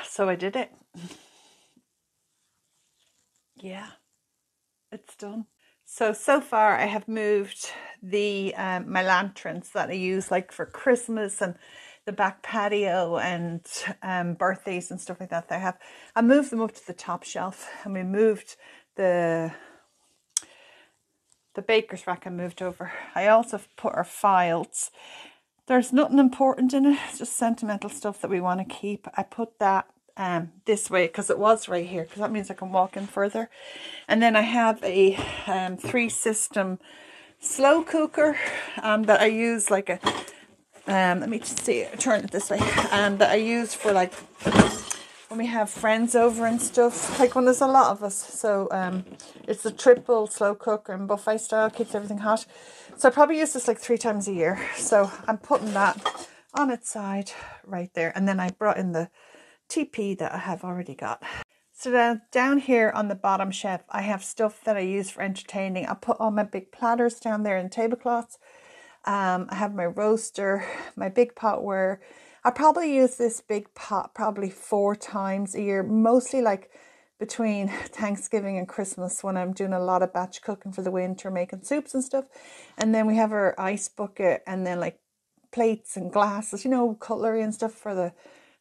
So I did it. Yeah, it's done. So far I have moved the my lanterns that I use like for Christmas and the back patio and birthdays and stuff like that. I moved them up to the top shelf, and we moved the baker's rack I moved over. I also put our files. There's nothing important in it, it's just sentimental stuff that we want to keep. I put that this way because it was right here, because that means I can walk in further. And then I have a 3-system slow cooker that I use like a let me just see, turn it this way, that I use for like when we have friends over and stuff, like when there's a lot of us. So it's a triple slow cooker and buffet style, keeps everything hot. So I probably use this like 3 times a year. So I'm putting that on its side right there. And then I brought in the TP that I have already got. So down here on the bottom shelf, I have stuff that I use for entertaining. I put all my big platters down there and tablecloths. I have my roaster, my big potware. I probably use this big pot probably 4 times a year, mostly like between Thanksgiving and Christmas when I'm doing a lot of batch cooking for the winter, making soups and stuff. And then we have our ice bucket, and then like plates and glasses, you know, cutlery and stuff for the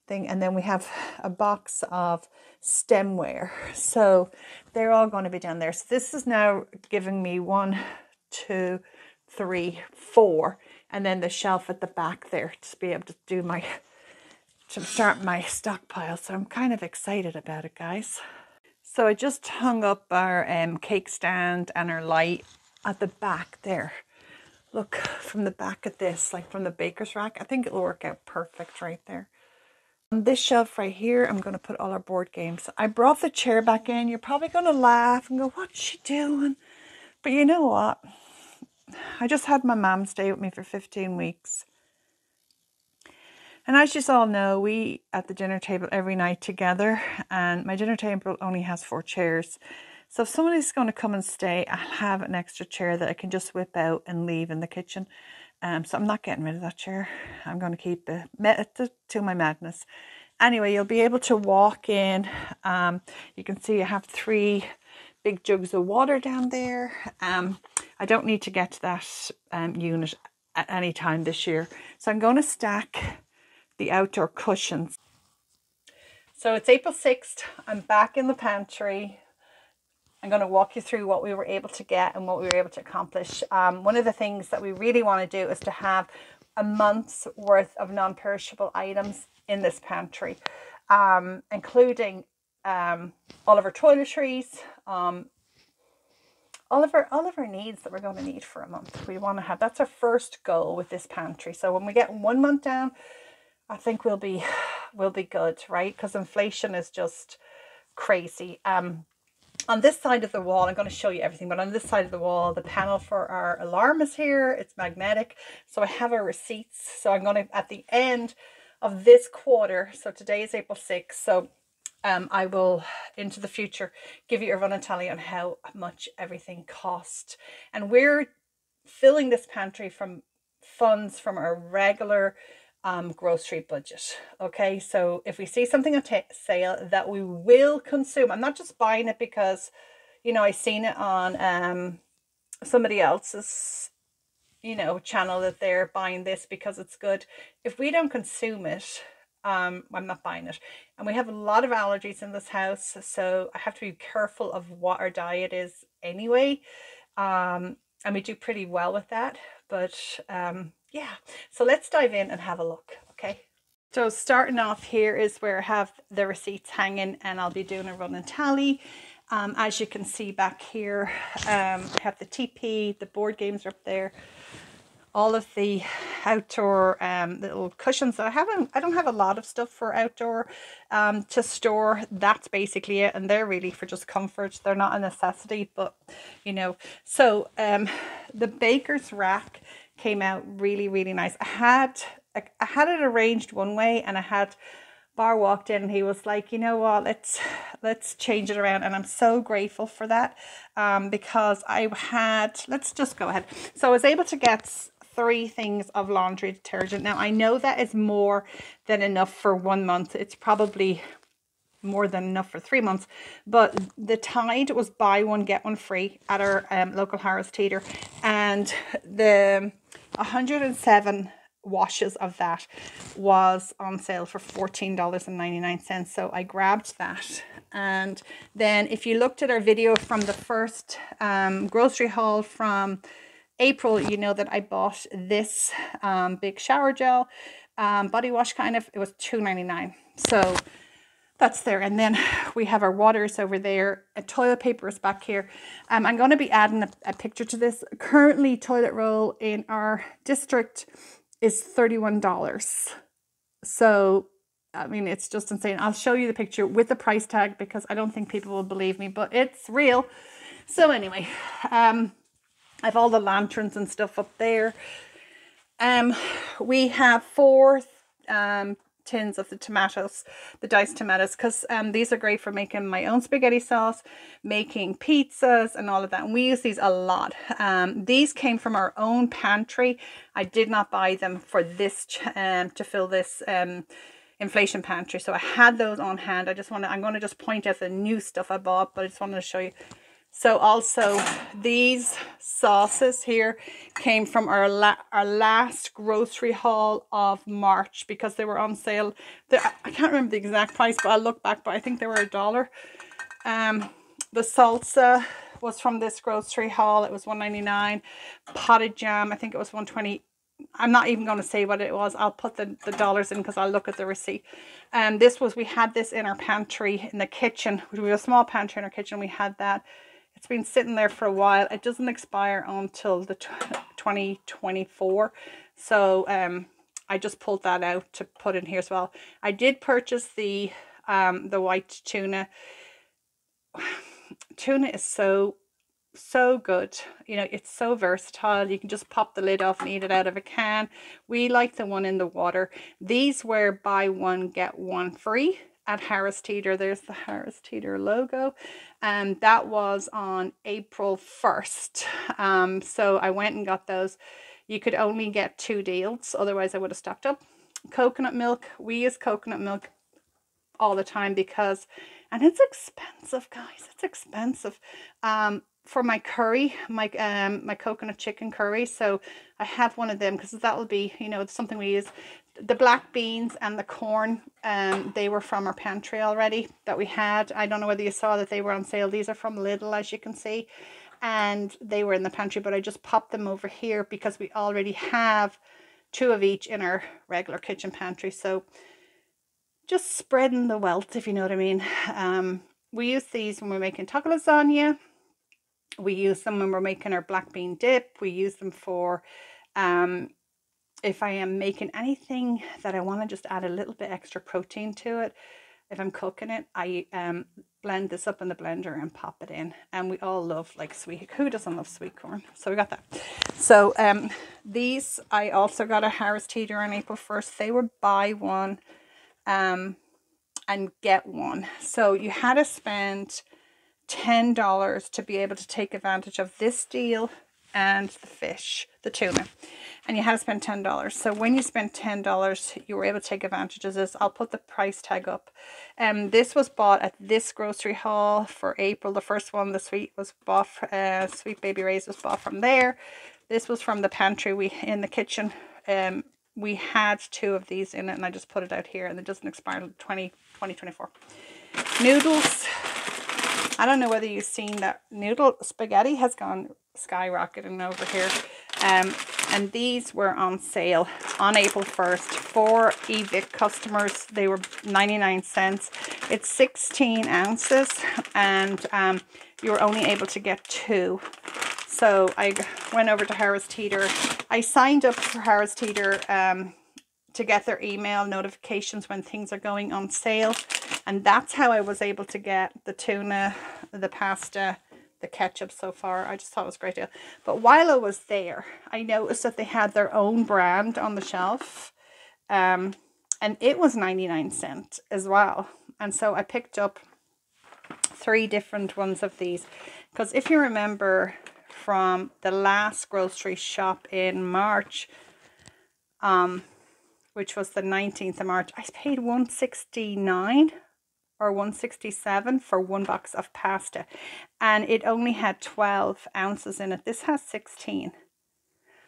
thing. And then we have a box of stemware. So they're all going to be down there. So this is now giving me 1, 2, 3, 4, and then the shelf at the back there to be able to start my stockpile. So I'm kind of excited about it, guys. So I just hung up our cake stand and our light at the back there. Look, from the back of this, like from the baker's rack, I think it'll work out perfect right there. On this shelf right here, I'm going to put all our board games. I brought the chair back in. You're probably going to laugh and go, what's she doing? But you know what? I just had my mum stay with me for 15 weeks. And as you all know, we eat at the dinner table every night together. And my dinner table only has 4 chairs. So if somebody's going to come and stay, I'll have an extra chair that I can just whip out and leave in the kitchen. So I'm not getting rid of that chair. I'm going to keep it to my madness. Anyway, you'll be able to walk in. You can see I have 3 big jugs of water down there. I don't need to get to that unit at any time this year. So I'm going to stack the outdoor cushions. So it's April 6th. I'm back in the pantry. I'm going to walk you through what we were able to get and what we were able to accomplish. One of the things that we really want to do is to have a month's worth of non-perishable items in this pantry, including all of our toiletries, all of our needs that we're going to need for a month. We want to have, that's our first goal with this pantry. So when we get 1 month down, I think we'll be good, right? Because inflation is just crazy. On this side of the wall, I'm going to show you everything, but on this side of the wall, the panel for our alarm is here. It's magnetic. So I have our receipts. So I'm going to, at the end of this quarter, so today is April 6th, so I will, into the future, give you a running tally on how much everything cost. And we're filling this pantry from funds from our regular grocery budget. Okay, so if we see something on sale that we will consume, I'm not just buying it because, you know, I seen it on somebody else's, you know, channel that they're buying this because it's good. If we don't consume it, I'm not buying it. And we have a lot of allergies in this house, so I have to be careful of what our diet is anyway. And we do pretty well with that, but yeah, so let's dive in and have a look. Okay, so starting off here is where I have the receipts hanging, and I'll be doing a running tally. As you can see back here, I have the TP, the board games are up there, all of the outdoor little cushions that I don't have a lot of stuff for outdoor to store. That's basically it, and they're really for just comfort. They're not a necessity, but you know. So the baker's rack came out really, really nice. I had it arranged one way, and I had Bar walked in and he was like, you know what, let's change it around. And I'm so grateful for that, because I had, let's just go ahead. So I was able to get 3 things of laundry detergent. Now, I know that is more than enough for 1 month. It's probably more than enough for 3 months, but the Tide was buy one get one free at our local Harris Teeter, and the 107 washes of that was on sale for $14.99. So I grabbed that. And then if you looked at our video from the first grocery haul from April, you know that I bought this big shower gel body wash kind of. It was $2.99. So that's there. And then we have our waters over there. A toilet paper is back here. I'm going to be adding a picture to this. Currently, toilet roll in our district is $31. So, I mean, it's just insane. I'll show you the picture with the price tag because I don't think people will believe me, but it's real. So anyway, I have all the lanterns and stuff up there. We have 4 tins of the tomatoes, the diced tomatoes, because these are great for making my own spaghetti sauce, making pizzas and all of that, and we use these a lot. These came from our own pantry. I did not buy them for this to fill this inflation pantry, so I had those on hand. I'm going to just point out the new stuff I bought, but I just wanted to show you. So also these sauces here came from our last grocery haul of March because they were on sale. I can't remember the exact price, but I'll look back, but I think they were $1. The salsa was from this grocery haul. It was $1.99. Potted jam, I think it was $1.20. I'm not even going to say what it was. I'll put the dollars in because I'll look at the receipt. We had this in our pantry in the kitchen. We have a small pantry in our kitchen. We had that. It's been sitting there for a while. It doesn't expire until the 2024. So I just pulled that out to put in here as well. I did purchase the white tuna. Tuna is so good. You know, it's so versatile. You can just pop the lid off and eat it out of a can. We like the one in the water. These were buy one get one free at Harris Teeter. There's the Harris Teeter logo, and that was on April 1st. So I went and got those. You could only get 2 deals, otherwise I would have stocked up. Coconut milk, we use coconut milk all the time because, and it's expensive, guys, it's expensive. For my curry, my coconut chicken curry, so I have one of them because that will be, you know, it's something we use. The black beans and the corn, they were from our pantry already that we had. I don't know whether you saw that they were on sale. These are from Lidl, as you can see, and they were in the pantry, but I just popped them over here because we already have 2 of each in our regular kitchen pantry. So just spreading the wealth, if you know what I mean. We use these when we're making taco lasagna. We use them when we're making our black bean dip. We use them for if I am making anything that I want to just add a little bit extra protein to it. If I'm cooking it, I blend this up in the blender and pop it in. And we all love, like, sweet. Who doesn't love sweet corn? So we got that. So these I also got at Harris Teeter on April 1st. They were buy one and get one. So you had to spend $10 to be able to take advantage of this deal and the fish, the tuna, and you had to spend $10. So when you spent $10, you were able to take advantage of this. I'll put the price tag up. This was bought at this grocery haul for April. The first one, the sweet, was bought. Sweet Baby Ray's was bought from there. This was from the pantry in the kitchen. We had 2 of these in it, and I just put it out here, and it doesn't expire until 2024. Noodles. I don't know whether you've seen that noodle spaghetti has gone skyrocketing over here. And these were on sale on April 1st for eVic customers. They were 99 cents. It's 16 ounces, and you were only able to get 2. So I went over to Harris Teeter. I signed up for Harris Teeter to get their email notifications when things are going on sale. And that's how I was able to get the tuna, the pasta, the ketchup so far. I just thought it was a great deal. But while I was there, I noticed that they had their own brand on the shelf. And it was 99 cents as well. And so I picked up 3 different ones of these. Because if you remember from the last grocery shop in March, which was the 19th of March. I paid $169 or $167 for one box of pasta, and it only had 12 ounces in it. This has 16.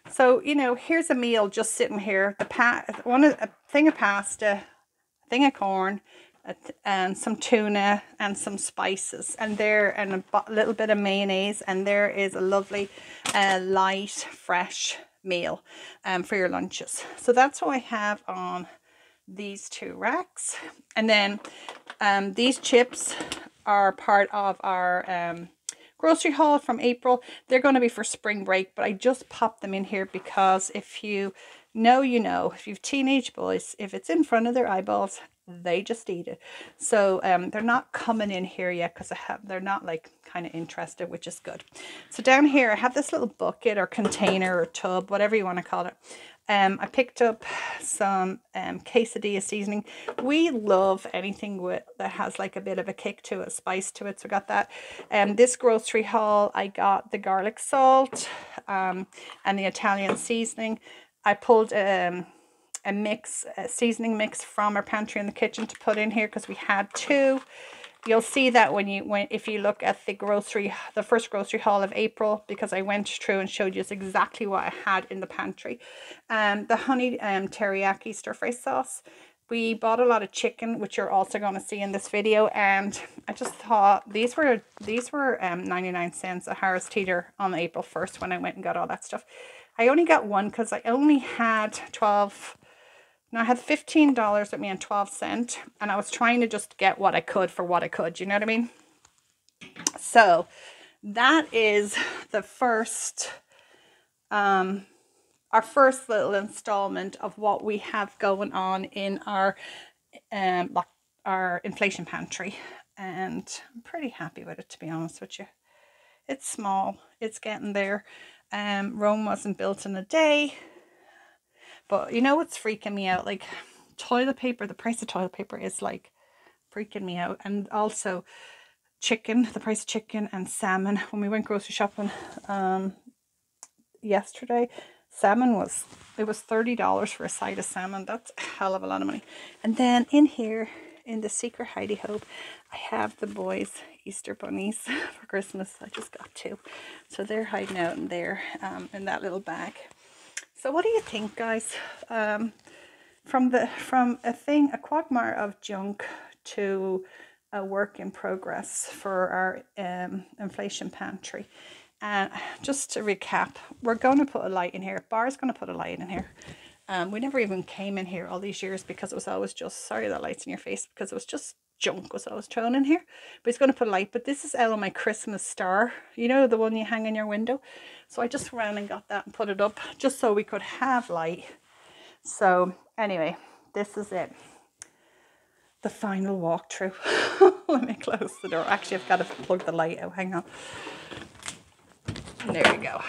So, you know, here's a meal just sitting here. A thing of pasta, a thing of corn, and some tuna and some spices, and a little bit of mayonnaise, and there is a lovely light, fresh meal for your lunches. So that's what I have on these two racks. And then these chips are part of our grocery haul from April. They're going to be for spring break, but I just popped them in here because if you know, you know, if you've teenage boys, if it's in front of their eyeballs, they just eat it. So they're not coming in here yet because they're not like kind of interested, which is good. So down here I have this little bucket or container or tub, whatever you want to call it. I picked up some quesadilla seasoning. We love anything that has like a bit of a kick to it, spice to it. So I got that. This grocery haul, I got the garlic salt and the Italian seasoning. I pulled a seasoning mix from our pantry in the kitchen to put in here because we had two. You'll see that if you look at the first grocery haul of April, because I went through and showed you exactly what I had in the pantry. The honey teriyaki stir fry sauce. We bought a lot of chicken, which you're also going to see in this video, and I just thought these were 99 cents a Harris Teeter on April 1st when I went and got all that stuff. I only got one because I only had I had $15 with me and 12 cents, and I was trying to just get what I could for what I could, you know what I mean? So that is the first, our first little installment of what we have going on in our inflation pantry, and I'm pretty happy with it, to be honest with you. It's small, it's getting there. Rome wasn't built in a day. But you know what's freaking me out? Like toilet paper, the price of toilet paper is like freaking me out. And also chicken, the price of chicken and salmon. When we went grocery shopping yesterday, salmon was $30 for a side of salmon. That's a hell of a lot of money. And then in here, in the secret hidey hope, I have the boys' Easter bunnies for Christmas. I just got two. So they're hiding out in there in that little bag. So what do you think, guys? From a quagmire of junk to a work in progress for our inflation pantry. And just to recap, we're going to put a light in here. Bar's going to put a light in here. We never even came in here all these years because it was always just, sorry that light's in your face, because it was just junk was always thrown in here. But he's going to put a light. But this is out of my Christmas star, you know, the one you hang in your window. So I just ran and got that and put it up just so we could have light. So anyway, this is it. The final walkthrough. Let me close the door. Actually, I've got to plug the light out. Hang on. There we go.